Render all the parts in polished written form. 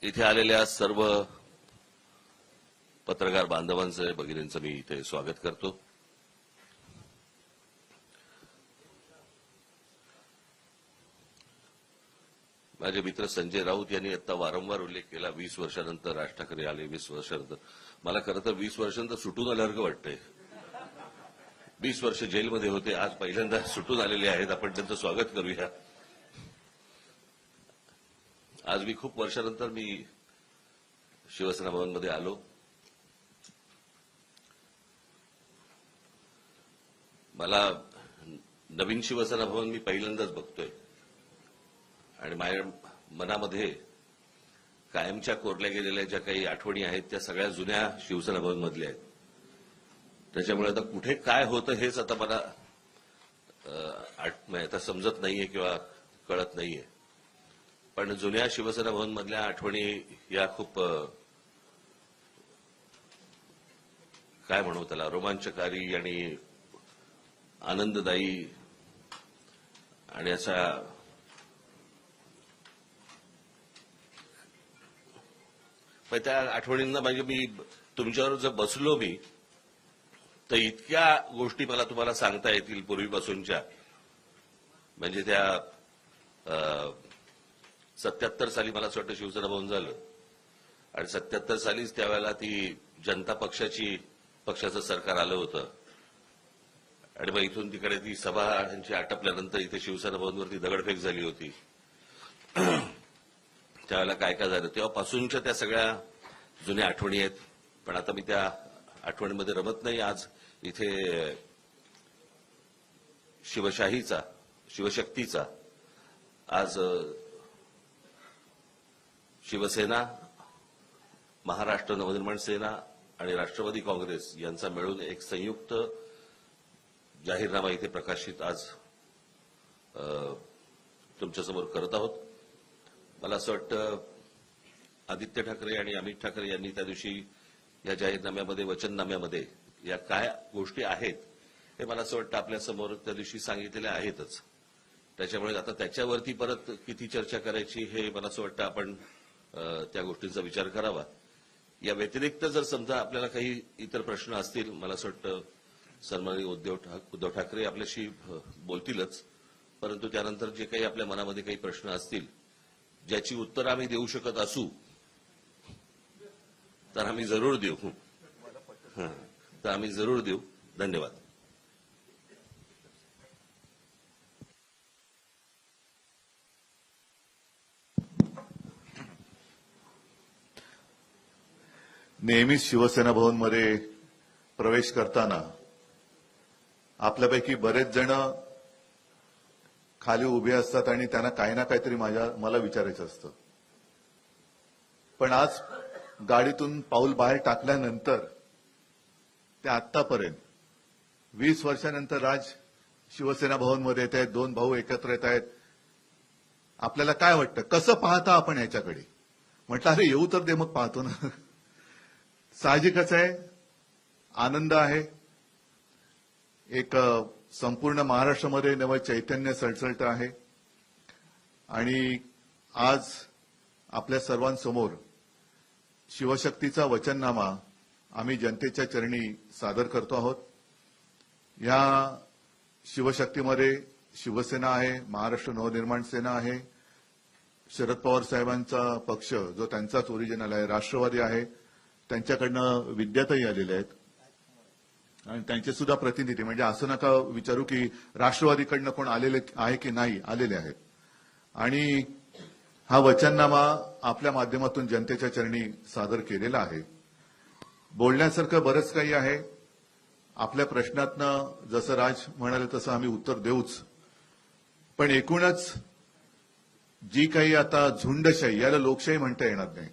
इथे आलेल्या सर्व पत्रकार बांधवांचं भगिनींचं मी इथे स्वागत करतो. माझे मित्र संजय राऊत यांनी आता वारंवार उल्लेख केला 20 वर्षानंतर राज ठाकरे आले. 20 वर्षानंतर मला खरं तर 20 वर्षानंतर सुटून आल्यासारखं वाटतंय. 20 वर्ष जेलमध्ये होते, आज पहिल्यांदा सुटून आलेले आहेत. आपण त्यांचं स्वागत करूया. आज मी खूप वर्षानंतर शिवसेना भवनमध्ये आलो. मला नवीन शिवसेना भवन मी पहिल्यांदाच बघतोय आणि माझ्या मनामध्ये कायमच्या कोरल्या गेलेल्या ज्या काही आठवणी आहेत त्या सगळ्या जुन्या शिवसेना भवन मधल्या आहेत. त्याच्यामुळे आता कुठे काय होतं हेच आता मला आता समजत नाहीये किंवा कळत नाहीये. पण जुन्या शिवसेना भवन मधल्या आठवणी या खूप काय म्हणू त्याला रोमांचकारी आणि आनंददायी आणि असा त्या आठवणींना म्हणजे मी तुमच्यावर जर बसलो मी तर इतक्या गोष्टी मला तुम्हाला सांगता येतील पूर्वीपासूनच्या. म्हणजे त्या 77 साली मला असं वाटतं शिवसेना भवन झालं आणि 77 सालीच त्यावेळेला ती जनता पक्षाचं सरकार आलं होतं आणि मग इथून तिकडे ती सभा यांची आटपल्यानंतर इथे शिवसेना भवनवरती दगडफेक झाली होती. त्यावेळेला काय काय झालं तेव्हापासूनच्या त्या सगळ्या जुन्या आठवणी आहेत. पण आता मी त्या आठवणीमध्ये रमत नाही. आज इथे शिवशक्तीचा आज शिवसेना, महाराष्ट्र नवनिर्माण सेना आणि राष्ट्रवादी काँग्रेस यांचा मिळून एक संयुक्त जाहीरनामा इथे प्रकाशित आज तुमच्यासमोर करत आहोत. मला असं वाटतं आदित्य ठाकरे आणि अमित ठाकरे यांनी त्या दिवशी या जाहीरनाम्यामध्ये वचननाम्यामध्ये या काय गोष्टी आहेत हे मला असं वाटतं आपल्यासमोर त्या दिवशी सांगितलेल्या आहेतच. त्याच्यामुळे आता त्याच्यावरती परत किती चर्चा करायची हे मला असं वाटतं आपण त्या गोष्टींचा विचार करावा. या व्यतिरिक्त जर समजा आपल्याला काही इतर प्रश्न असतील मला असं वाटतं सन्माननीय उद्धव ठाकरे आपल्याशी बोलतीलच. परंतु त्यानंतर जे काही आपल्या मनामध्ये काही प्रश्न असतील ज्याची उत्तरं आम्ही देऊ शकत असू तर आम्ही जरूर देऊ. तर आम्ही जरूर देऊ. धन्यवाद. नेहमीच शिवसेना भवनमध्ये प्रवेश करताना आपल्यापैकी बरेच जण खाली उभे असतात आणि त्यांना काही ना काहीतरी मला विचारायचं असतं. पण आज गाडीतून पाऊल बाहेर टाकल्यानंतर ते आतापर्यंत 20 वर्षानंतर राज शिवसेना भवनमध्ये येत आहेत. 2 भाऊ एकत्र येत आहेत. आपल्याला काय वाटतं, कसं पाहता आपण याच्याकडे? म्हटलं अरे येऊ तर दे मग पाहतो ना. साहजिकच आहे, आनंद आहे. एक संपूर्ण महाराष्ट्रामध्ये नवं चैतन्य सळसळतं आहे आणि आज आपल्या सर्वांसमोर शिवशक्तीचा वचननामा आम्ही जनतेच्या चरणी सादर करतो आहोत. या शिवशक्तीमध्ये शिवसेना आहे, महाराष्ट्र नवनिर्माण सेना आहे, शरद पवार साहेबांचा पक्ष जो त्यांचाच ओरिजिनल आहे, राष्ट्रवादी आहे, त्यांच्याकडनं विद्याताई आलेल्या आहेत आणि त्यांचे सुद्धा प्रतिनिधी. म्हणजे असं नका विचारू की राष्ट्रवादीकडनं कोण आलेले आहे की नाही, आलेले आहेत. आणि हा वचननामा आपल्या माध्यमातून जनतेच्या चरणी सादर केलेला आहे. बोलण्यासारखं बरंच काही आहे. आपल्या प्रश्नातनं जसं राज म्हणाले तसं आम्ही उत्तर देऊच. पण एकूणच जी काही आता झुंडशाही, याला लोकशाही म्हणता येणार नाही.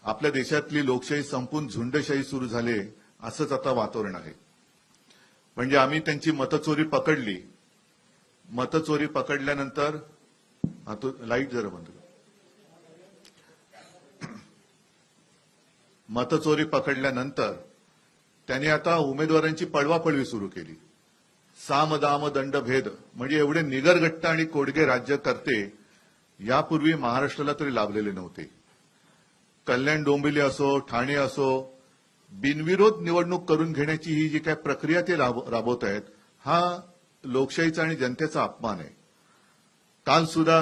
आपल्या देशातली लोकशाही संपून झुंडशाही सुरू झाली असंच आता वातावरण आहे. म्हणजे आम्ही त्यांची मतचोरी पकडली. मतचोरी पकडल्यानंतर लाईट जरा बंद. मतचोरी पकडल्यानंतर त्यांनी आता उमेदवारांची पळवापळवी सुरू केली. साम दाम दंड भेद म्हणजे एवढे निगरगट्ट आणि कोडगे राज्य करते यापूर्वी महाराष्ट्राला तरी लाभलेले नव्हते. कल्याण डोंबिवली असो, ठाणे असो, बिनविरोध निवडणूक करून घेण्याची ही जी काय प्रक्रिया ते राबवत आहेत, हा लोकशाहीचा आणि जनतेचा अपमान आहे.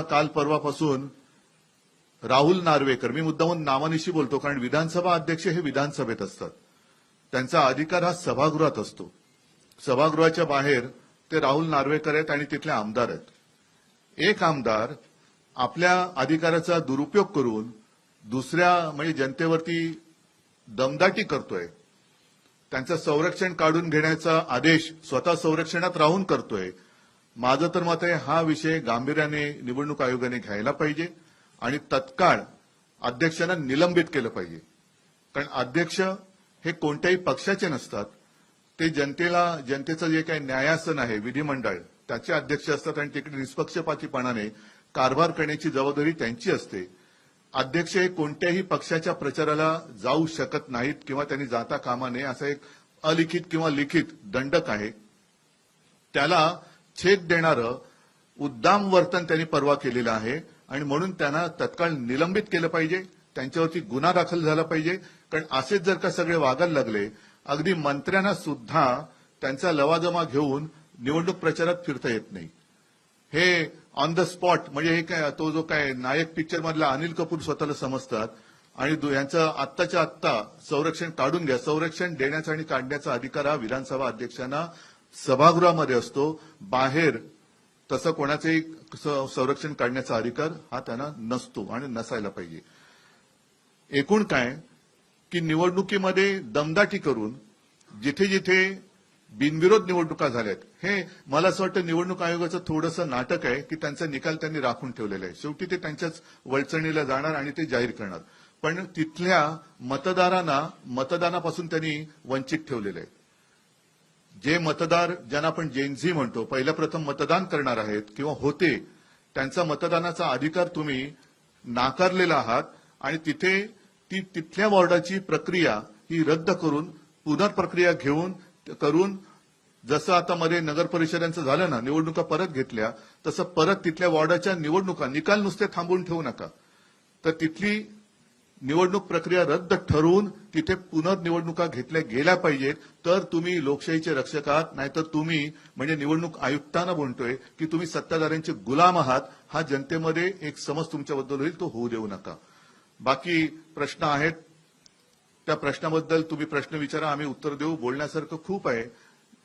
काल परवापासून राहुल नार्वेकर, मी मुद्दामून नावानिशी बोलतो कारण विधानसभा अध्यक्ष हे विधानसभेत असतात, त्यांचा अधिकार हा सभागृहात असतो. सभागृहाच्या बाहेर ते राहुल नार्वेकर आहेत आणि तिथले आमदार आहेत. एक आमदार आपल्या अधिकाराचा दुरुपयोग करून दुसऱ्या म्हणजे जनतेवरती दमदाटी करतोय, त्यांचं संरक्षण काढून घेण्याचा आदेश स्वतः संरक्षणात राहून करतोय. माझं तर मत आहे हा विषय गांभीर्याने निवडणूक आयोगाने घ्यायला पाहिजे आणि तत्काळ अध्यक्षांना निलंबित केलं पाहिजे. कारण अध्यक्ष हे कोणत्याही पक्षाचे नसतात, ते जनतेचं जे काही न्यायासन आहे विधिमंडळ त्याचे अध्यक्ष असतात आणि तिकडे निष्पक्षपातीपणाने कारभार करण्याची जबाबदारी त्यांची असते. अध्यक्ष हे कोणत्याही पक्षाच्या प्रचाराला जाऊ शकत नाहीत किंवा त्यांनी जाता कामा नये, असं एक अलिखित किंवा लिखित दंडक आहे. त्याला छेद देणारं उद्दाम वर्तन त्यांनी परवा केलेलं आहे आणि म्हणून त्यांना तत्काळ निलंबित केलं पाहिजे, त्यांच्यावरती गुन्हा दाखल झाला पाहिजे. कारण असेच जर का सगळे वागायला लागले, अगदी मंत्र्यांना सुद्धा त्यांचा लवाजमा घेऊन निवडणूक प्रचारात फिरता येत नाही. हे ऑन द स्पॉट म्हणजे हे काय तो जो काय नायक पिक्चर मधला अनिल कपूर स्वतःला समजतात आणि यांचं आत्ताच्या आत्ता संरक्षण काढून घ्या. संरक्षण देण्याचा आणि काढण्याचा अधिकार हा विधानसभा अध्यक्षांना सभागृहामध्ये असतो, बाहेर तसं कोणाचंही संरक्षण काढण्याचा अधिकार हा त्यांना नसतो आणि नसायला पाहिजे. एकूण काय की निवडणुकीमध्ये दमदाटी करून जिथे जिथे बिनविरोध निवडणुका झाल्यात, हे मला असं वाटतं निवडणूक आयोगाचं थोडंसं नाटक आहे की त्यांचा निकाल त्यांनी राखून ठेवलेला आहे. शेवटी ते त्यांच्याच वळचणीला जाणार आणि ते जाहीर करणार, पण तिथल्या मतदारांना मतदानापासून त्यांनी वंचित ठेवलेलं आहे. जे मतदार ज्यांना आपण जेनझी म्हणतो, पहिल्या प्रथम मतदान करणार आहेत किंवा होते, त्यांचा मतदानाचा अधिकार तुम्ही नाकारलेला आहात आणि तिथल्या वॉर्डाची प्रक्रिया ही रद्द करून पुनर्प्रक्रिया करून जसं आता मध्ये नगर परिषदांचं झालं ना, निवडणुका परत घेतल्या, तसं परत तिथल्या वॉर्डाच्या निवडणुका निकाल नुसते थांबवून ठेवू नका, तर तिथली निवडणूक प्रक्रिया रद्द ठरवून तिथे पुनर्निवडणुका घेतल्या गेल्या पाहिजेत. तर तुम्ही लोकशाहीचे रक्षक आहात, नाहीतर तुम्ही म्हणजे निवडणूक आयुक्तांना म्हणतोय की तुम्ही सत्ताधाऱ्यांचे गुलाम आहात. हा जनतेमध्ये एक समज तुमच्याबद्दल होईल, तो होऊ देऊ नका. बाकी प्रश्न आहेत, त्या प्रश्नाबद्दल तुम्ही प्रश्न विचारा, आम्ही उत्तर देऊ. बोलण्यासारखं खूप आहे,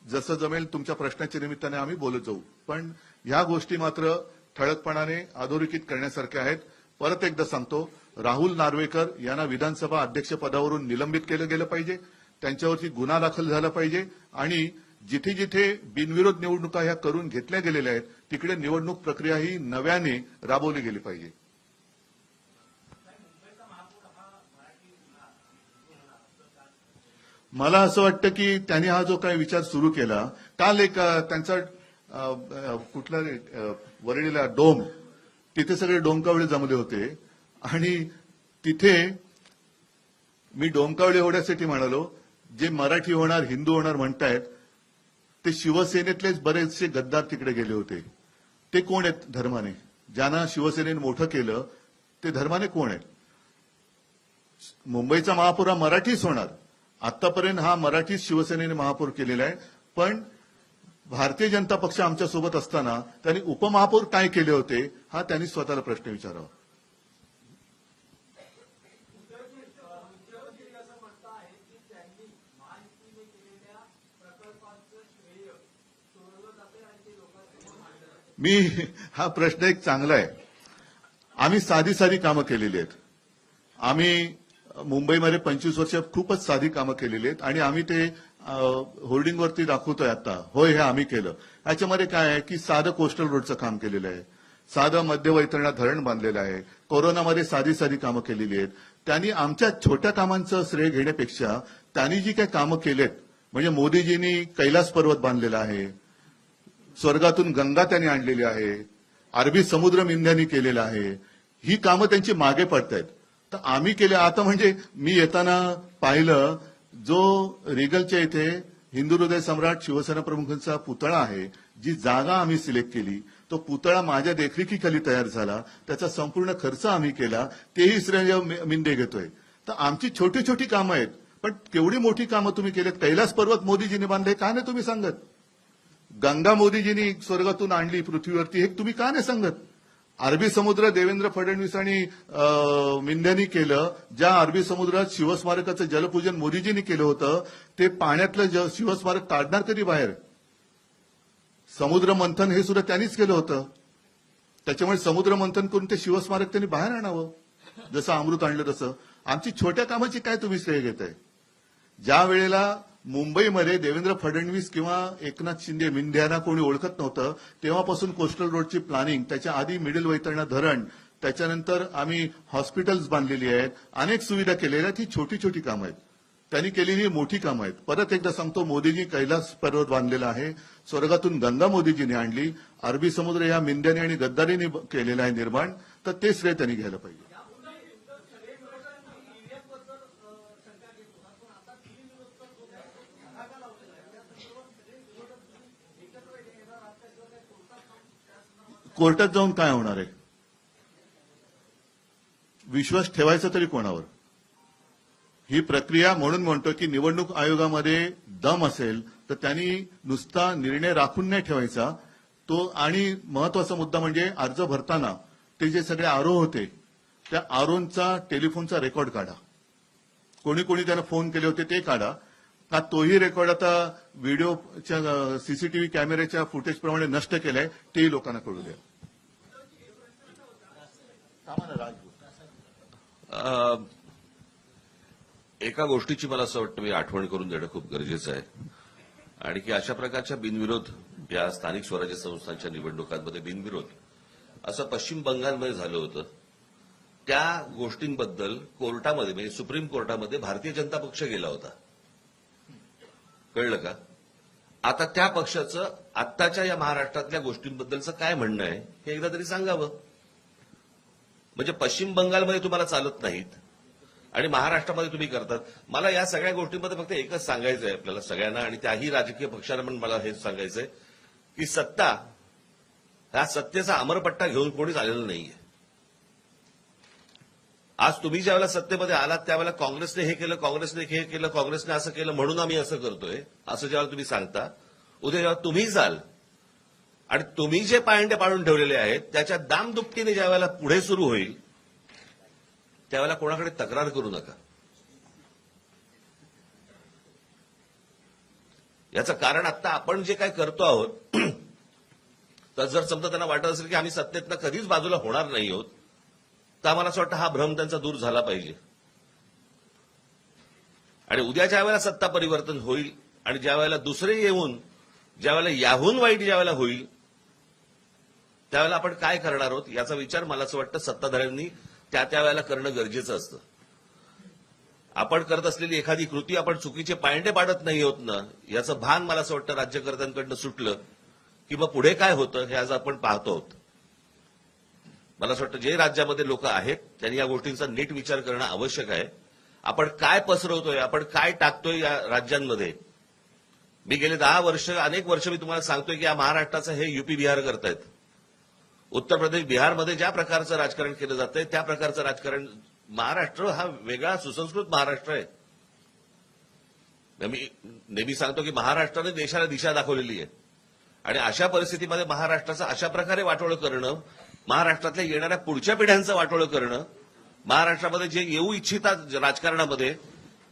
जसं जमेल तुमच्या प्रश्नाच्या निमित्ताने आम्ही बोलत जाऊ. पण ह्या गोष्टी मात्र ठळकपणाने अधोरेखित करण्यासारख्या आहेत. परत एकदा सांगतो, राहुल नार्वेकर यांना विधानसभा अध्यक्षपदावरून निलंबित केलं गेलं पाहिजे, त्यांच्यावरती गुन्हा दाखल झाला पाहिजे आणि जिथे जिथे बिनविरोध निवडणुका ह्या करून घेतल्या गेलेल्या आहेत तिकडे निवडणूक प्रक्रिया ही नव्याने राबवली गेली पाहिजे. मला असं वाटतं की त्यांनी हा जो काही विचार सुरू केला, काल एक त्यांचा कुठला वरळीला डोम, तिथे सगळे डोमकावळे जमले होते आणि तिथे मी डोमकावळे एवढ्यासाठी म्हणालो, जे मराठी होणार हिंदू होणार म्हणतायत ते शिवसेनेतलेच बरेचसे गद्दार तिकडे गेले होते. ते कोण आहेत धर्माने? ज्यांना शिवसेनेने मोठं केलं ते धर्माने कोण आहेत? मुंबईचा महापौर हा मराठीच होणार. आतापर्यंत हा मराठीच शिवसेनेने महापौर केलेला आहे, पण भारतीय जनता पक्ष आमच्यासोबत असताना त्यांनी उपमहापौर काय केले होते हा त्यांनी स्वतःला प्रश्न विचारावा. हा प्रश्न एक चांगला आहे. आम्ही साधी साधी कामं केलेली आहेत. आम्ही मुंबईमध्ये 25 वर्ष खूपच साधी कामं केलेली आहेत आणि आम्ही ते होर्डिंगवरती दाखवतोय आता, होय हे आम्ही केलं. याच्यामध्ये काय आहे की साधं कोस्टल रोडचं काम केलेलं आहे, साधं मध्य वैतरणा धरण बांधलेलं आहे, कोरोनामध्ये साधी साधी कामं केलेली आहेत. त्यांनी आमच्या छोट्या कामांचं श्रेय घेण्यापेक्षा त्यांनी जी काही कामं केलेत, म्हणजे मोदीजींनी कैलास पर्वत बांधलेला आहे, स्वर्गातून गंगा त्यांनी आणलेली आहे, अरबी समुद्र इंध्यानी केलेला आहे, ही कामं त्यांची मागे पडतायत. तर आम्ही केले. आता म्हणजे मी येताना पाहिलं, जो रिगलच्या इथे हिंदू हृदय सम्राट शिवसेना प्रमुखांचा पुतळा आहे, जी जागा आम्ही सिलेक्ट केली, तो पुतळा माझ्या देखरेखीखाली तयार झाला, त्याचा संपूर्ण खर्च आम्ही केला, तेही श्रेय मिंदे घेतोय. तर आमची छोटी छोटी कामं आहेत, पण केवढी मोठी कामं तुम्ही केलेत. कैलास पर्वत मोदीजींनी बांधले, का नाही तुम्ही सांगत? गंगा मोदीजींनी स्वर्गातून आणली पृथ्वीवरती, हे तुम्ही का नाही सांगत? अरबी समुद्र देवेंद्र फडणवीस आणि मिंद्यांनी केलं. ज्या अरबी समुद्रात शिवस्मारकाचं जलपूजन मोदीजींनी केलं होतं, ते पाण्यातलं शिवस्मारक काढणार कधी बाहेर? समुद्र मंथन हे सुद्धा त्यांनीच केलं होतं. त्याच्यामुळे समुद्र मंथन करून ते शिवस्मारक त्यांनी बाहेर आणावं, जसं अमृत आणलं तसं. आमची छोट्या कामाची काय तुम्ही श्रेय घेताय? ज्या वेळेला मुंबईमध्ये देवेंद्र फडणवीस किंवा एकनाथ शिंदे मिंध्याना कोणी ओळखत नव्हतं, तेव्हापासून कोस्टल रोडची प्लॅनिंग, त्याच्या आधी मिडल वैतरणा धरण, त्याच्यानंतर आम्ही हॉस्पिटल्स बांधलेली आहेत, अनेक सुविधा केलेल्या आहेत. ही छोटी छोटी कामं आहेत, त्यांनी केलेली मोठी कामं आहेत. परत एकदा सांगतो, मोदीजी कैलास पर्वत बांधलेला आहे, स्वर्गातून गंगा मोदीजींनी आणली, अरबी समुद्र या मिंद्याने आणि गद्दारीने केलेला आहे निर्माण, तर ते श्रेय त्यांनी घ्यायला पाहिजे. कोर्टात जाऊन काय होणार आहे? विश्वास ठेवायचा तरी कोणावर? ही प्रक्रिया, म्हणून म्हणतो की निवडणूक आयोगामध्ये दम असेल तर त्यांनी नुसता निर्णय राखून नाही ठेवायचा तो. आणि महत्वाचा मुद्दा म्हणजे अर्ज भरताना ते जे सगळे आरोह होते, त्या आरोहचा टेलिफोनचा रेकॉर्ड काढा. कोणी कोणी त्यांना फोन केले होते ते काढा. का तोही रेकॉर्ड आता व्हिडिओच्या सीसीटीव्ही कॅमेऱ्याच्या फुटेजप्रमाणे नष्ट केलाय, तेही लोकांना कळू द्या. एका गोष्टीची मला असं वाटतं मी आठवण करून देणं खूप गरजेचं आहे, आणि की अशा प्रकारच्या बिनविरोध या स्थानिक स्वराज्य संस्थांच्या निवडणुकांमध्ये बिनविरोध असं पश्चिम बंगालमध्ये झालं होतं. त्या गोष्टींबद्दल कोर्टामध्ये, म्हणजे सुप्रीम कोर्टामध्ये भारतीय जनता पक्ष गेला होता. कळलं का? आता त्या पक्षाचं आत्ताच्या या महाराष्ट्रातल्या गोष्टींबद्दलचं काय म्हणणं आहे हे एकदा तरी सांगावं. म्हणजे पश्चिम बंगालमध्ये तुम्हाला चालत नाहीत आणि महाराष्ट्रामध्ये तुम्ही करतात. मला या सगळ्या गोष्टींमध्ये फक्त एकच सांगायचं आहे आपल्याला सगळ्यांना, आणि त्याही राजकीय पक्षांना पण मला हेच सांगायचंय की सत्ता, ह्या सत्तेचा अमरपट्टा घेऊन कोणीच आलेलं नाहीये. आज तुम्ही ज्यावेळेला सत्तेमध्ये आलात त्यावेळेला काँग्रेसने हे केलं, काँग्रेसने हे केलं, काँग्रेसने असं केलं म्हणून आम्ही असं करतोय, असं जेव्हा तुम्ही सांगता, उद्या जेव्हा तुम्ही जाल आणि तुम्ही जे पायंडे पाडून ठेवलेले आहेत त्याच्या दामदुपटीने ज्यावेळेला पुढे सुरू होईल त्यावेळेला कोणाकडे तक्रार करू नका. याचं कारण आता आपण जे काय करतो आहोत, तर जर समजा त्यांना वाटत असेल की आम्ही सत्तेतनं कधीच बाजूला होणार नाही आहोत, तर आम्हाला असं वाटतं हा भ्रम त्यांचा दूर झाला पाहिजे. आणि उद्या ज्या वेळेला सत्ता परिवर्तन होईल आणि ज्या वेळेला दुसरे येऊन, ज्यावेळेला याहून वाईट ज्यावेळेला होईल, त्यावेळेला आपण काय करणार आहोत याचा विचार मला असं वाटतं सत्ताधाऱ्यांनी त्या वेळेला करणं गरजेचं असतं. आपण करत असलेली एखादी कृती आपण चुकीचे पायंडे पाडत नाही होत ना, याचं भान मला असं वाटतं राज्यकर्त्यांकडनं सुटलं की मग पुढे काय होतं हे आज आपण पाहतो आहोत. मला असं वाटतं जे राज्यामध्ये लोक आहेत त्यांनी या गोष्टींचा नीट विचार करणं आवश्यक आहे. आपण काय पसरवतोय, आपण काय टाकतोय या राज्यांमध्ये. मी गेले 10 वर्ष, अनेक वर्ष मी तुम्हाला सांगतोय की या महाराष्ट्राचं हे युपी बिहार करतायत. उत्तर प्रदेश, बिहारमध्ये ज्या प्रकारचं राजकारण केलं जातंय त्या प्रकारचं राजकारण, महाराष्ट्र हा वेगळा सुसंस्कृत महाराष्ट्र आहे. मी नेहमी सांगतो की महाराष्ट्राने देशाला दिशा दाखवलेली आहे, आणि अशा परिस्थितीमध्ये महाराष्ट्राचं अशा प्रकारे वाटोळं करणं, महाराष्ट्रातल्या येणाऱ्या पुढच्या पिढ्यांचं वाटोळं करणं, महाराष्ट्रामध्ये जे येऊ इच्छितात राजकारणामध्ये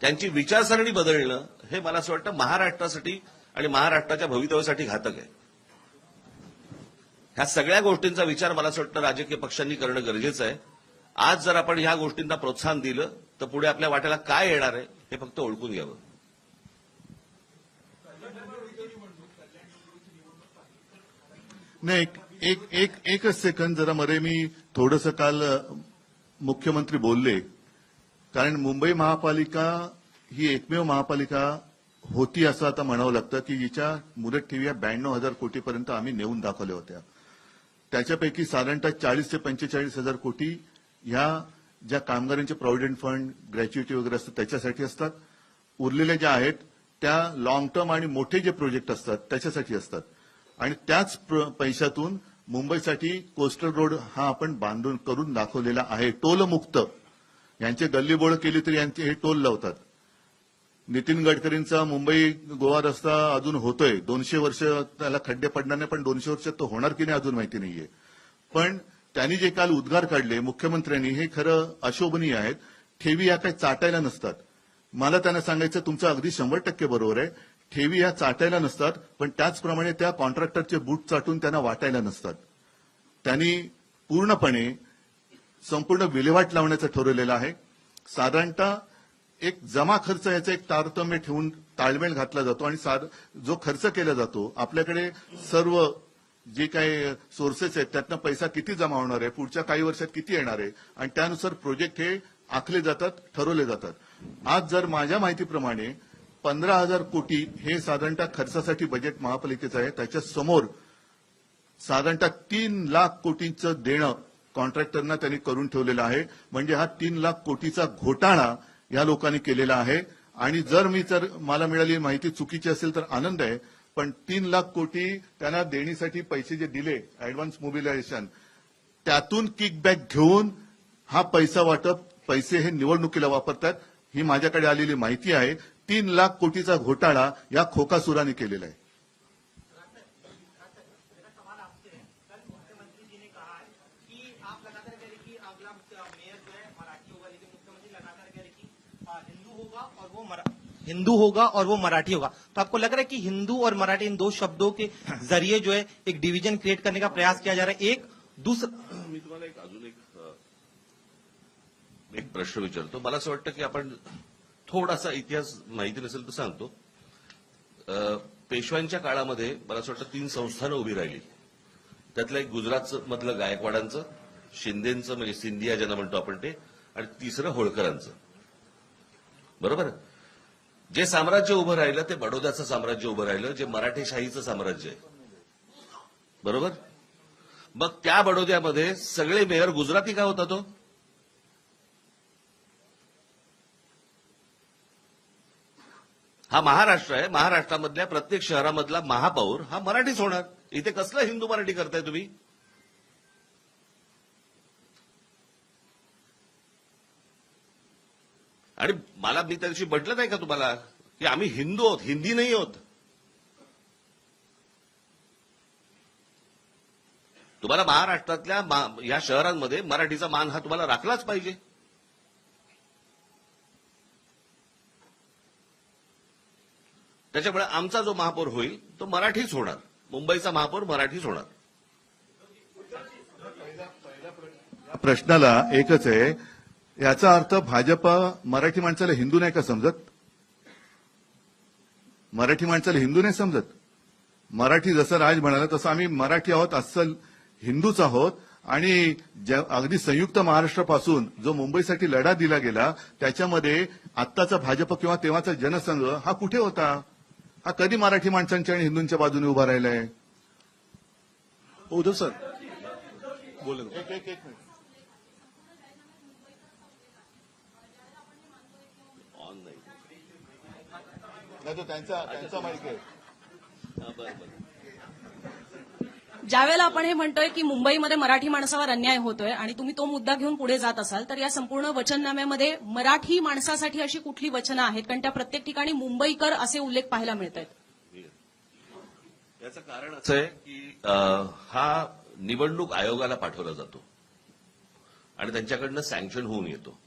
त्यांची विचारसरणी बदलणं, हे मला असं वाटतं महाराष्ट्रासाठी आणि महाराष्ट्राच्या भवितव्यासाठी घातक आहे. ह्या सगळ्या गोष्टींचा विचार मला असं वाटतं राजकीय पक्षांनी करणं गरजेचं आहे. आज जर आपण ह्या गोष्टींना प्रोत्साहन दिलं तर पुढे आपल्या वाट्याला काय येणार आहे हे फक्त ओळखून घ्यावं. नाही, एकच सेकंद जरा मध्ये मी थोडंसं काल मुख्यमंत्री बोलले, कारण मुंबई महापालिका ही एकमेव महापालिका होती असं आता म्हणावं लागतं की जिच्या मुदत ठेवी 92,000 कोटीपर्यंत आम्ही नेऊन दाखवल्या होत्या. त्याच्यापैकी साधारणतः 40 ते 45,000 कोटी ह्या ज्या कामगारांचे प्रॉव्हिडंट फंड, ग्रॅच्युइटी वगैरे असतात त्याच्यासाठी असतात. उरलेल्या ज्या आहेत त्या लॉंग टर्म आणि मोठे जे प्रोजेक्ट असतात त्याच्यासाठी असतात. आणि त्याच पैशातून मुंबईसाठी कोस्टल रोड हा आपण बांधून करून दाखवलेला आहे, टोलमुक्त. यांचे गल्लीबोळ केली तरी यांचे हे टोल लावतात. नितीन गडकरींचा मुंबई गोवा रस्ता अजून होतोय. 200 वर्ष त्याला खड्डे पडणार नाही, पण 200 वर्षात तो होणार की नाही अजून माहिती नाहीये. पण त्यांनी जे काल उद्गार काढले मुख्यमंत्र्यांनी हे खरं अशोभनीय आहेत. ठेवी या काही चाटायला नसतात. मला त्यांना सांगायचं तुमचं अगदी 100% बरोबर आहे. ठेवी या चाटायला नसतात, पण त्याचप्रमाणे त्या कॉन्ट्रॅक्टरचे बूट चाटून त्यांना वाटायला नसतात. त्यांनी पूर्णपणे संपूर्ण विल्हेवाट लावण्याचं ठरवलेलं आहे. साधारणतः एक जमा खर्च याचा एक तारतम्य ठेवून ताळमेळ घातला जातो आणि जो खर्च केला जातो आपल्याकडे सर्व जे काही सोर्सेस आहेत त्यातनं पैसा किती जमा होणार आहे, पुढच्या काही वर्षात किती येणार आहे आणि त्यानुसार प्रोजेक्ट हे आखले जातात, ठरवले जातात. आज जर माझ्या माहितीप्रमाणे 15,000 कोटी हे साधारणतः खर्चासाठी बजेट महापालिकेचं आहे. त्याच्या समोर साधारणतः 3 लाख कोटींचं देणं कॉन्ट्रॅक्टरना त्यांनी करून ठेवलेलं आहे. म्हणजे हा 3 लाख कोटीचा घोटाळा या लोकांनी केलेला आहे. आणि जर मला मिळाली माहिती चुकीची असेल तर आनंद आहे, पण 3 लाख कोटी त्यांना देणीसाठी पैसे जे दिले ऍडव्हान्स मोबिलायझेशन त्यातून किकबॅक घेऊन हा पैसा वाटप पैसे हे निवडणुकीला वापरतात. ही माझ्याकडे आलेली माहिती आहे. 3 लाख कोटीचा घोटाळा या खोकासुराने केलेला आहे. हिंदू होगा और वो मराठी होगा, तो आपको लग रहा है कि हिंदू और मराठी इन दो शब्दों के जरिए जो है एक डिवीजन क्रिएट करने का प्रयास किया जा रहा है? एक दूसरा मी तुम्हाला अजून एक प्रश्न विचारतो. मला असं वाटतं की आपण थोडासा इतिहास माहिती नसेल तर सांगतो. पेशव्यांच्या काळामध्ये मला असं वाटतं 3 संस्थानं उभी राहिली. त्यातलं एक गुजरात मधलं गायकवाडांचं, शिंदेचं म्हणजे सिंधिया ज्यांना म्हणतो आपण ते, आणि तिसरं होळकरांचं. बरोबर. जे साम्राज्य उभं राहिलं ते बडोद्याचं साम्राज्य उभं राहिलं, जे मराठेशाहीचं साम्राज्य आहे. बरोबर. मग त्या बडोद्यामध्ये सगळे मेयर गुजराती का होता तो? हा महाराष्ट्र आहे. महाराष्ट्रामधल्या प्रत्येक शहरामधला महापौर हा मराठीच होणार. इथे कसलं हिंदू मराठी करताय तुम्ही? आणि मी त्या दिवशी म्हटलं नाही का तुम्हाला की आम्ही हिंदू आहोत, हिंदी नाही आहोत. तुम्हाला महाराष्ट्रातल्या या शहरांमध्ये मराठीचा मान हा तुम्हाला राखलाच पाहिजे. त्याच्यामुळे आमचा जो महापौर होईल तो मराठीच होणार. मुंबईचा महापौर मराठीच होणार. प्रश्नाला एकच आहे. याचा अर्थ भाजपा मराठी माणसाला हिंदू नाही का समजत? मराठी माणसाला हिंदू नाही समजत. मराठी जसं राज म्हणाला तसं आम्ही मराठी आहोत, अस्सल हिंदूच आहोत. आणि अगदी संयुक्त महाराष्ट्रापासून जो मुंबईसाठी लढा दिला गेला त्याच्यामध्ये आत्ताचा भाजप किंवा तेव्हाचा जनसंघ हा कुठे होता? हा कधी मराठी माणसांच्या आणि हिंदूंच्या बाजूने उभा राहिलाय? उद्धव सर बोल. त्यांचा माहिती आहे. ज्यावेळेला आपण हे म्हणतोय की मुंबईमध्ये मराठी माणसावर अन्याय होतोय आणि तुम्ही तो मुद्दा घेऊन पुढे जात असाल तर या संपूर्ण वचननाम्यामध्ये मराठी माणसासाठी अशी कुठली वचनं आहेत? कारण त्या प्रत्येक ठिकाणी मुंबईकर असे उल्लेख पाहायला मिळत आहेत. याचं कारण असं आहे की हा निवडणूक आयोगाला पाठवला जातो आणि त्यांच्याकडनं सँक्शन होऊन येतो.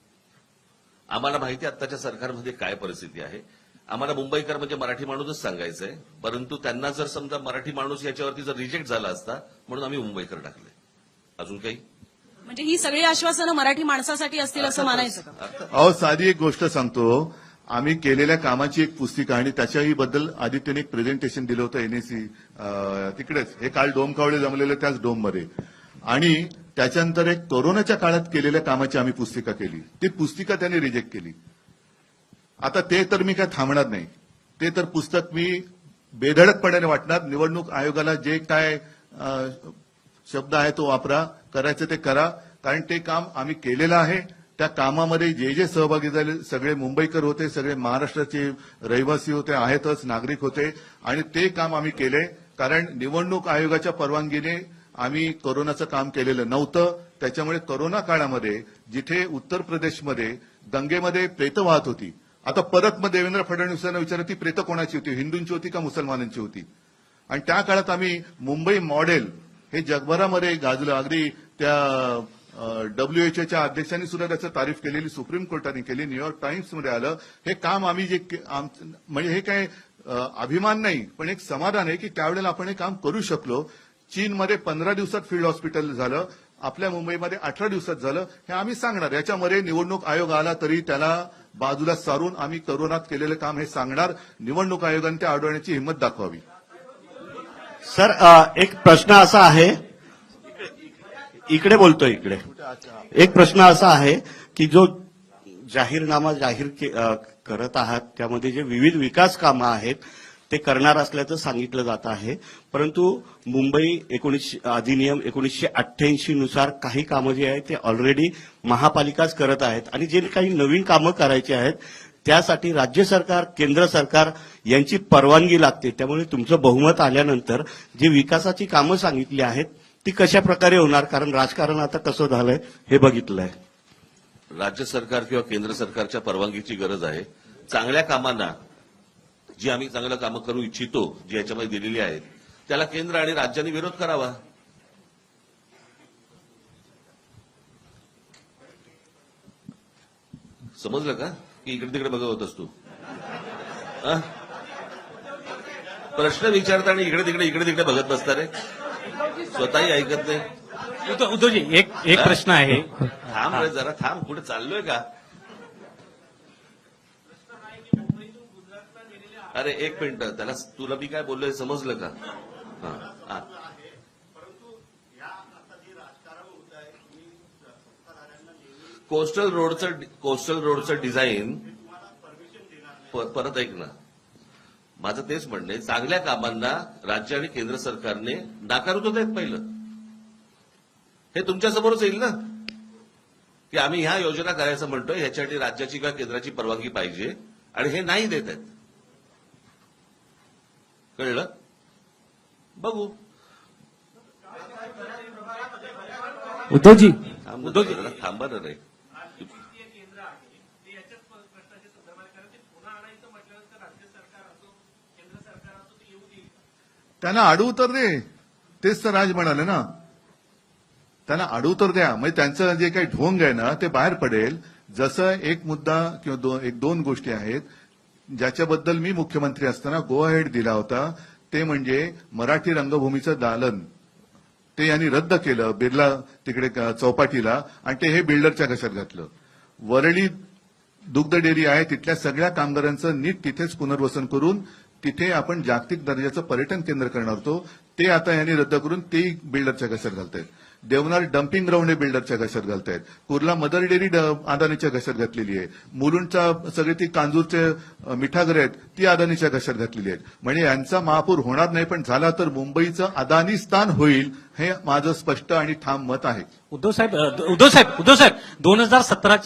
आम्हाला माहिती आहे आत्ताच्या सरकारमध्ये काय परिस्थिती आहे. आम्हाला मुंबईकर म्हणजे मराठी माणूसच सांगायचंय, परंतु त्यांना जर समजा मराठी माणूस याच्यावरती जर रिजेक्ट झाला असता म्हणून आम्ही मुंबईकर टाकले. अजून काही? म्हणजे ही सगळी आश्वासनं मराठी माणसासाठी असतील असं मानायचं का? अहो, साधी एक गोष्ट सांगतो. आम्ही केलेल्या कामाची एक पुस्तिका आणि त्याच्याही बद्दल आदित्यने एक प्रेझेंटेशन दिलं होतं एनएसी तिकडेच. हे काल डोमकावळे जमलेलं त्याच डोममध्ये. आणि त्याच्यानंतर एक कोरोनाच्या काळात केलेल्या कामाची आम्ही पुस्तिका केली. ती पुस्तिका त्यांनी रिजेक्ट केली. आता ते तर मी काय थांबणार नाही. ते तर पुस्तक मी बेधडकपणाने वाटणार. निवडणूक आयोगाला जे काय शब्द आहे तो वापरा, करायचं ते करा. कारण ते काम आम्ही केलेलं आहे. त्या कामामध्ये जे जे सहभागी झाले सगळे मुंबईकर होते, सगळे महाराष्ट्राचे रहिवासी होते, आहेतच, नागरिक होते. आणि ते काम आम्ही केले. कारण निवडणूक आयोगाच्या परवानगीने आम्ही कोरोनाचं काम केलेलं नव्हतं. त्याच्यामुळे कोरोना काळामध्ये जिथे उत्तर प्रदेशमध्ये दंगेमध्ये प्रेतं वाहत होती, आता परत मग देवेंद्र फडणवीसांना विचारलं ती प्रेतं कोणाची होती, हिंदूंची होती का मुसलमानांची होती? आणि त्या काळात आम्ही मुंबई मॉडेल हे जगभरामध्ये गाजलं. अगदी त्या WHOच्या अध्यक्षांनी सुद्धा त्याचं तारीफ केलेली सुप्रीम कोर्टाने केली, न्यूयॉर्क टाइम्समध्ये आलं. हे काम आम्ही म्हणजे हे काय अभिमान नाही, पण एक समाधान आहे की त्यावेळेला आपण हे काम करू शकलो. चीनमध्ये 15 दिवसात फील्ड हॉस्पिटल झालं, आपल्या मुंबईमध्ये 18 दिवसात झालं. हे आम्ही सांगणार. याच्यामध्ये निवडणूक आयोग आला तरी त्याला बाजूला सारून आम्ही कोरोनात केलेलं काम हे सांगणार. निवडणूक आयोगाने ते अडवण्याची हिंमत दाखवावी. सर, एक प्रश्न असा आहे, इकडे बोलतोय, इकडे एक प्रश्न असा आहे की जो जाहीरनामा करत आहात त्यामध्ये जे विविध विकास कामं आहेत ते करणार असल्याचं सांगितलं जात आहे, परंतु मुंबई अधिनियम 1988 नुसार काही कामं जी आहेत ते ऑलरेडी महापालिकाच करत आहेत आणि जे काही नवीन कामं करायची आहेत त्यासाठी राज्य सरकार, केंद्र सरकार यांची परवानगी लागते. त्यामुळे तुमचं बहुमत आल्यानंतर जी विकासाची कामं सांगितली आहेत ती कशा प्रकारे होणार? कारण राजकारण आता कसं झालंय हे बघितलंय. राज्य सरकार किंवा केंद्र सरकारच्या परवानगीची गरज आहे. चांगल्या कामांना, जी आम्ही चांगलं कामं करू इच्छितो, जी याच्यामध्ये दिलेली आहेत, त्याला केंद्र आणि राज्यांनी विरोध करावा. समजलं का? की इकडे तिकडे बघत होतस तू? प्रश्न विचारता आणि इकडे तिकडे बघत बसता रे, स्वतःही ऐकत नाही. उद्धवजी, एक प्रश्न आहे. थांब रे जरा, थांब. कुठे चाललोय का? अरे एक मिनिट, त्याला तुला मी काय बोललोय समजलं का? हा. कोस्टल रोडचं डिझाईन परत ऐक ना, माझं तेच म्हणणं आहे, चांगल्या कामांना राज्य आणि केंद्र सरकारने नाकारत होते पहिलं. हे तुमच्यासमोरच येईल ना की आम्ही ह्या योजना करायचं म्हणतोय, ह्याच्यासाठी राज्याची किंवा केंद्राची परवानगी पाहिजे आणि हे नाही देत आहेत. कळलं? बघू. उद्धवजी, थांबा ना रे. त्यांना आडउतर दे, तेच तर राज म्हणाले ना. त्यांना आडउतर द्या, म्हणजे त्यांचं जे काही ढोंग आहे ना ते बाहेर पडेल. जसं एक मुद्दा किंवा दोन गोष्टी आहेत ज्याच्याबद्दल मी मुख्यमंत्री असताना गो अहेड दिला होता, ते म्हणजे मराठी रंगभूमीचं दालन ते यांनी रद्द केलं बिर्ला तिकडे चौपाटीला, आणि ते हे बिल्डरच्या घशात घातलं. वरळी दुग्ध डेअरी आहे तिथल्या सगळ्या कामगारांचं नीट तिथेच पुनर्वसन करून तिथे आपण जागतिक दर्जाचं पर्यटन केंद्र करणार होतो, ते आता यांनी रद्द करून ते बिल्डरच्या घशात घालतायत. देवनार डम्पिंग ग्राउंड हे बिल्डरच्या घशात घालतायत. कुर्ला मदर डेअरी अदानीच्या घशात घातलेली आहे. मुलुंडच्या सगळे ती कांजूरचे मिठागरे आहेत ती अदानीच्या घशात घातलेली आहेत. म्हणजे यांचा महापूर होणार नाही, पण झाला तर मुंबईचं अदानीस्थान होईल, हे माझं स्पष्ट आणि ठाम मत आहे. उद्धव साहेब 2017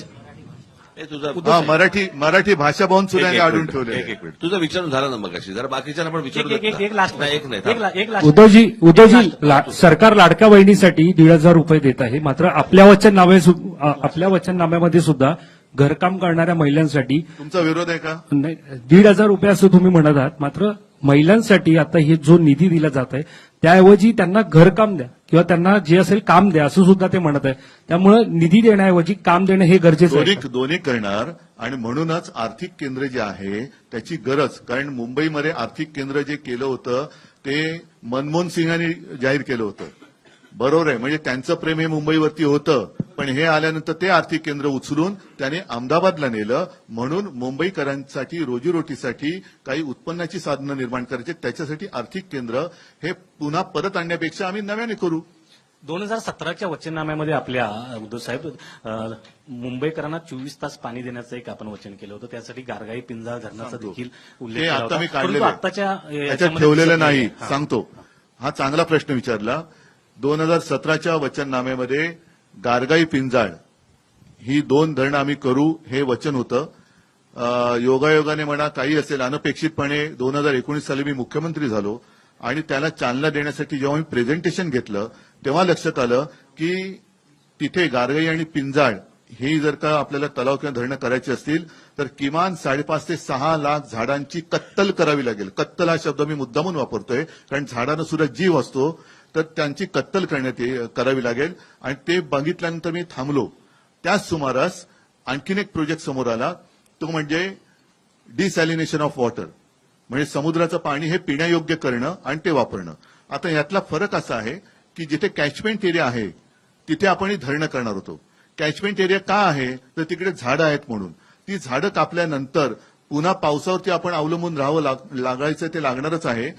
तुझा मराठी भाषा भवन सुद्धा यांनी अडवून ठेवले. एक मिनिट, तुझं विचारून झालं ना मगाशी, जरा बाकीच्यांना पण विचारू. एक लास्ट एक नाही. उद्धवजी, सरकार लाडक्या बहिणीसाठी 1,500 रुपये देत आहे, मात्र आपल्या वचननाम्यामध्ये सुद्धा घरकाम करणाऱ्या महिलांसाठी तुमचा विरोध आहे का? 1,500 रुपये असं तुम्ही म्हणत आहात, मात्र महिलांसाठी आता हे जो निधी दिला जात आहे त्याऐवजी त्यांना घरकाम द्या किंवा त्यांना जे असेल काम द्या असं सुद्धा ते म्हणत आहे. त्यामुळे निधी देण्याऐवजी काम देणं हे गरजेचं आहे. दोन्ही करणार, आणि म्हणूनच आर्थिक केंद्र जे आहे त्याची गरज, कारण मुंबईमध्ये आर्थिक केंद्र जे केलं होतं ते मनमोहन सिंगांनी जाहीर केलं होतं. बरोबर आहे, म्हणजे त्यांचं प्रेम हे मुंबईवरती होतं, पण हे आल्यानंतर ते आर्थिक केंद्र उचलून त्याने अहमदाबादला नेलं. म्हणून मुंबईकरांसाठी रोजीरोटीसाठी काही उत्पन्नाची साधनं निर्माण करायची, त्याच्यासाठी आर्थिक केंद्र हे पुन्हा परत आणण्यापेक्षा आम्ही नव्याने करू. 2017च्या वचननाम्यामध्ये आपल्या उद्धव साहेब मुंबईकरांना 24 तास पाणी देण्याचं एक आपण वचन केलं होतं, त्यासाठी गारगाई पिंजाळ धरणाचा देखील उल्लेख हे केला आता मी होता. काढलेलं परंतु आहे. आत्ताच्या याच्यात ठेवलेलं नाही, सांगतो. हा चांगला प्रश्न विचारला. 2017च्या वचननाम्यामध्ये गारगाई पिंजाळ ही 2 धरणं आम्ही करू हे वचन होतं. योगायोगाने म्हणा काही असेल, अनपेक्षितपणे 2019 साली मी मुख्यमंत्री झालो आणि त्याला चालना देण्यासाठी जेव्हा मी प्रेझेंटेशन घेतलं तेव्हा लक्षात आलं की तिथे गारगाई आणि पिंजाळ हे जर का आपल्याला तलाव किंवा धरणं करायची असतील तर किमान 5.5 ते 6 लाख झाडांची कत्तल करावी लागेल. कत्तल हा शब्द मी मुद्दामून वापरतोय कारण झाडानं सुद्धा जीव असतो, तर त्यांची कत्तल करावी लागेल. आणि ते बघितल्यानंतर मी थांबलो. त्याच सुमारास आणखीन एक प्रोजेक्ट समोर आला, तो म्हणजे डिसॅलिनेशन ऑफ वॉटर, म्हणजे समुद्राचं पाणी हे पिण्यायोग्य करणं आणि ते वापरणं. आता यातला फरक असा आहे की जिथे कॅचमेंट एरिया आहे तिथे आपण ही धरणं करणार होतो. कॅचमेंट एरिया का आहे तर तिकडे झाडं आहेत म्हणून. ती झाडं कापल्यानंतर पुन्हा पावसावरती आपण अवलंबून राहावं लागायचं, ते लागणारच आहे.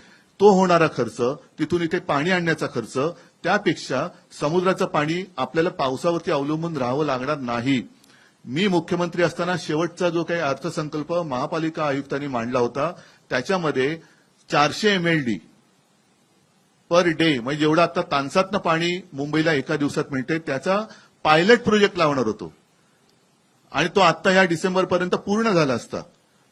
तो होणारा खर्च, तिथून इथे पाणी आणण्याचा खर्च, त्यापेक्षा समुद्राचं पाणी आपल्याला पावसावरती अवलंबून राहावं लागणार नाही. मी मुख्यमंत्री असताना शेवटचा जो काही अर्थसंकल्प महापालिका आयुक्तांनी मांडला होता त्याच्यामध्ये 400 MLD पर डे, म्हणजे जेवढं आता तानसातनं पाणी मुंबईला एका दिवसात मिळते त्याचा पायलट प्रोजेक्ट लावणार होतो. आणि तो आता या डिसेंबरपर्यंत पूर्ण झाला असता.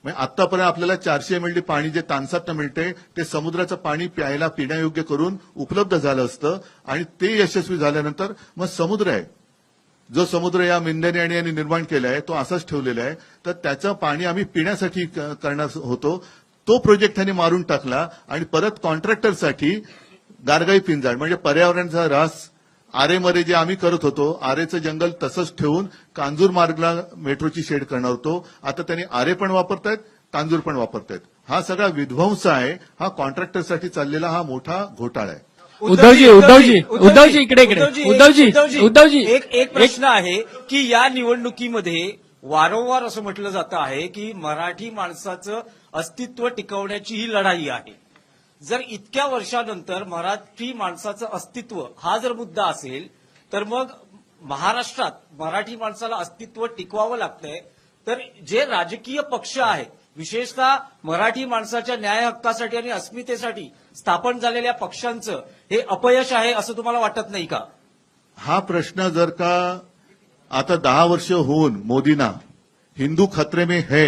म्हणजे आतापर्यंत आपल्याला 400 MLD पाणी जे तानसातनं मिळते ते समुद्राचं पाणी प्यायला पिण्यायोग्य करून उपलब्ध झालं असतं. आणि ते यशस्वी झाल्यानंतर मग समुद्र आहे, जो समुद्र या मिंदेने आणि यांनी निर्माण केला आहे तो असाच ठेवलेला आहे, तर त्याचं पाणी आम्ही पिण्यासाठी करणार होतो. तो प्रोजेक्ट त्यांनी मारून टाकला आणि परत कॉन्ट्रॅक्टरसाठी गारगाई पिंजाळ म्हणजे पर्यावरणाचा ऱ्हास, आरेमध्ये जे आम्ही करत होतो, आरेचं जंगल तसंच ठेवून कांजूर मार्गला मेट्रोची शेड करणार होतो. आता त्यांनी आरे पण वापरतायत, कांजूर पण वापरतायत. हा सगळा विध्वंस आहे. हा कॉन्ट्रॅक्टरसाठी चाललेला हा मोठा घोटाळा आहे. उद्धवजी इकडे उद्धवजी एक प्रश्न आहे की या निवडणुकीमध्ये वारंवार असं म्हटलं जातं आहे की मराठी माणसाचं अस्तित्व टिकवण्याची ही लढाई आहे. जर इतक्या वर्षानंतर मराठी माणसाचं अस्तित्व हा जर मुद्दा असेल तर मग महाराष्ट्रात मराठी माणसाला अस्तित्व टिकवावं लागतंय, तर जे राजकीय पक्ष आहेत, विशेषतः मराठी माणसाच्या न्याय हक्कासाठी आणि अस्मितेसाठी स्थापन झालेल्या पक्षांचं हे अपयश आहे असं तुम्हाला वाटत नाही का? हा प्रश्न जर का आता 10 वर्ष होऊन मोदींना हिंदू खतरे में है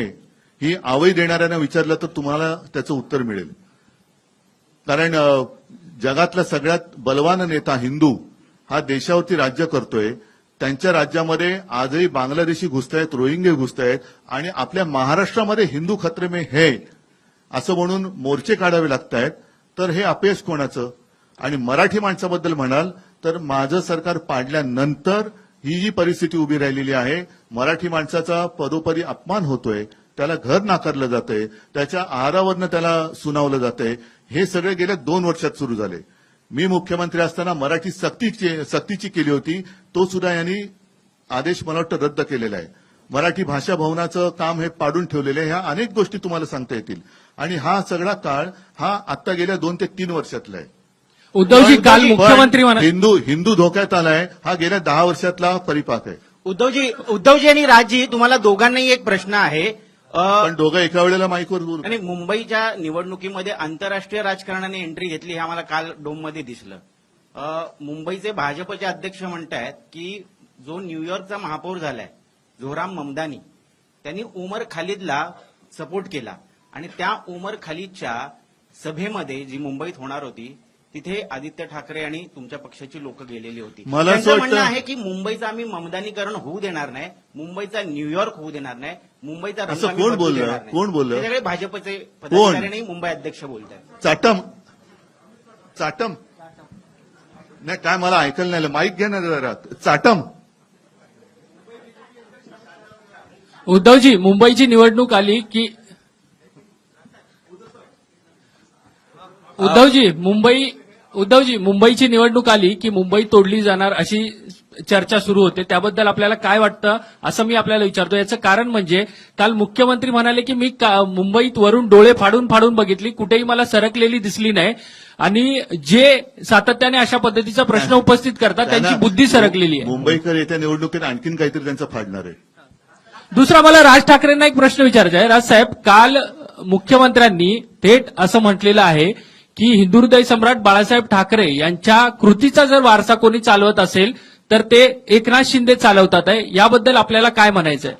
ही आवई देणाऱ्यांना विचारलं तर तुम्हाला त्याचं उत्तर मिळेल. कारण जगातला सगळ्यात बलवान नेता हिंदू हा देशावरती राज्य करतोय. त्यांच्या राज्यामध्ये आजही बांगलादेशी घुसतायत, रोहिंगे घुसतायत आणि आपल्या महाराष्ट्रामध्ये हिंदू खतरे में है असं म्हणून मोर्चे काढावे लागतायत. तर हे अपयश कोणाचं? आणि मराठी माणसाबद्दल म्हणाल तर माझं सरकार पाडल्यानंतर ही जी परिस्थिती उभी राहिलेली आहे, मराठी माणसाचा पदोपदी अपमान होतोय, त्याला घर नाकारलं जातंय, त्याच्या आहारावरनं त्याला सुनावलं जातंय. हे सगळे गेल्या 2 वर्षात सुरू झाले. मी मुख्यमंत्री असताना मराठी सक्तीची केली होती, तो सुद्धा यांनी आदेश मला वाटतं रद्द केलेला आहे. मराठी भाषा भवनाचं काम हे पाडून ठेवलेलं आहे. ह्या अनेक गोष्टी तुम्हाला सांगता येतील. आणि हा सगळा काळ हा आता गेल्या 2 ते 3 वर्षातला आहे. उद्धवजी काल मुख्यमंत्री हिंदू धोक्यात आलाय हा गेल्या 10 वर्षातला परिपाक आहे. उद्धवजी आणि राजजी, तुम्हाला दोघांनाही एक प्रश्न आहे. पण दोघं एका वेळेला माईकवर बोलू. आणि मुंबईच्या निवडणुकीमध्ये आंतरराष्ट्रीय राजकारणाने एंट्री घेतली हे आम्हाला काल डोममध्ये दिसलं. मुंबईचे भाजपचे अध्यक्ष म्हणतायत की जो न्यूयॉर्कचा महापौर झालाय झोराम ममदानी, त्यांनी उमर खालिदला सपोर्ट केला आणि त्या उमर खालिदच्या सभेमध्ये जी मुंबईत होणार होती तिथे आदित्य ठाकरे आणि तुमच्या पक्षाची लोक गेलेली होती. मला असं त्यांचं म्हणणं वाटतं- आहे की मुंबईचं आम्ही ममदानीकरण होऊ देणार नाही, मुंबईचा न्यूयॉर्क होऊ देणार नाही, मुंबईचा रंग असं आम्ही कोण बदलू बोललं? देणार नाही. कोण बोललं? हे सगळे भाजपचे पदाधिकारी आणि मुंबई अध्यक्ष बोलतात. चाटम नाही काय मला ऐकायला नाही आलं. माईक घ्या ना जरा. चाटम. उद्धवजी मुंबईची निवडणूक आली की उद्धवजी मुंबईची निवडणूक आली की मुंबई तोडली जाणार अशी चर्चा सुरू होते. त्याबद्दल आपल्याला काय वाटतं असं मी आपल्याला विचारतो. याचं कारण म्हणजे काल मुख्यमंत्री म्हणाले की मी मुंबईत वरून डोळे फाडून फाडून बघितली, कुठेही मला सरकलेली दिसली नाही. आणि जे सातत्याने अशा पद्धतीचा प्रश्न उपस्थित करतात त्यांची बुद्धी सरकलेली आहे. मुंबईकर येत्या निवडणुकीत आणखीन काहीतरी त्यांचं फाडणार आहे. दुसरा मला राज ठाकरेंना एक प्रश्न विचारायचा आहे. राजसाहेब, काल मुख्यमंत्र्यांनी थेट असं म्हटलेलं आहे की हिंदुहृदय सम्राट बाळासाहेब ठाकरे यांच्या कृतीचा जर वारसा कोणी चालवत असेल तर ते एकनाथ शिंदे चालवतात आहे. याबद्दल आपल्याला काय म्हणायचंय?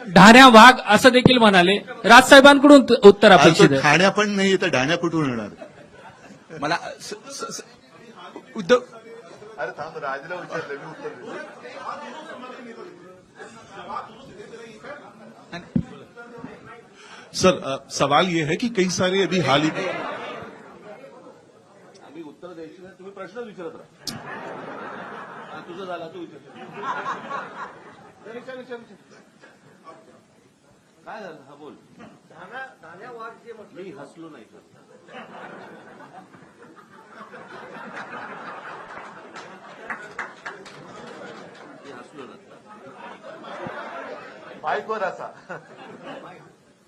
ढाण्या वाघ असं देखील म्हणाले. राजसाहेबांकडून उत्तर अपेक्षित आहे. ठाण्या पण नाही तर ढाण्या कुठून येणार? मला उद्धव अरे थांब, राजला विचारलं मी उत्तर देतो. सर सवाल ये है कि कई सारे अभी हाल ही आम्ही उत्तर द्यायची नाही, तुम्ही प्रश्न विचारत राहा. हा, तुझं झाला, तू विचार. विचार. काय झालं? हा बोल. मी हसलो नाही सर. मी हसलो नाही. बाईकवर असा.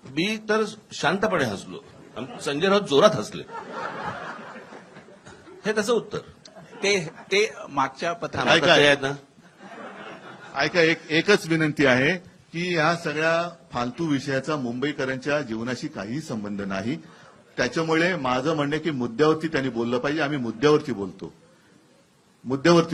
मी तर शांतपणे हसलो. संजय राऊत जोरात हसले. हे त्याचं उत्तर. ते मागच्या पत्रात काय ते आहेत ना. ऐका, एकच विनंती आहे की या सगळ्या फालतू विषयाचा मुंबईकरांच्या जीवनाशी काहीही संबंध नाही. त्याच्यामुळे माझं म्हणणं आहे की मुद्द्यावरती त्यांनी बोललं पाहिजे. आम्ही मुद्द्यावरती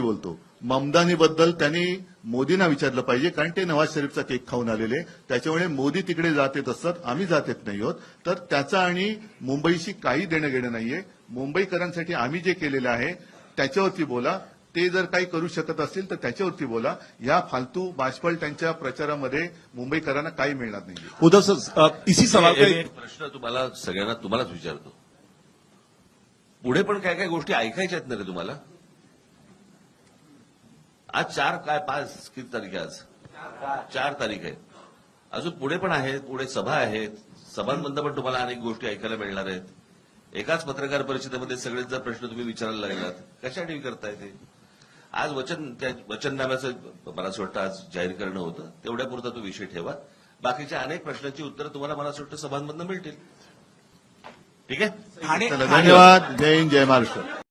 बोलतो. ममदानीबद्दल त्यांनी मोदींना विचारलं पाहिजे, कारण ते नवाज शरीफचा केक खाऊन आलेले. त्याच्यामुळे मोदी तिकडे जात येत असतात, आम्ही जात येत नाही आहोत. तर त्याचा आणि मुंबईशी काही देणं घेणं नाहीये. मुंबईकरांसाठी आम्ही जे केलेलं आहे त्याच्यावरती बोला. ते जर काही करू शकत असतील तर त्याच्यावरती बोला. या फालतू बाष्पळ त्यांच्या प्रचारामध्ये मुंबईकरांना काही मिळणार नाही. उद्धव सर इसी सवाल का एक प्रश्न तुम्हाला सगळ्यांना तुम्हालाच विचारतो. पुढे पण काय काय गोष्टी ऐकायच्या आहेत ना रे तुम्हाला? आज 4 काय 5 किती तारीख आहे आज? 4 तारीख आहे. अजून पुढे पण आहेत, पुढे सभा आहेत. सभांमधनं पण तुम्हाला अनेक गोष्टी ऐकायला मिळणार आहेत. एकाच पत्रकार परिषदेमध्ये सगळेच जर प्रश्न तुम्ही विचारायला लागलात, कशासाठी करताय ते? आज वचननाम्याचं मला असं वाटतं आज जाहीर करणं होतं, तेवढ्यापुरता तो विषय ठेवा. बाकीच्या अनेक प्रश्नांची उत्तरं तुम्हाला मला असं वाटतं सभांमधनं मिळतील. ठीक आहे. चला, धन्यवाद. जय हिंद, जय महाराष्ट्र.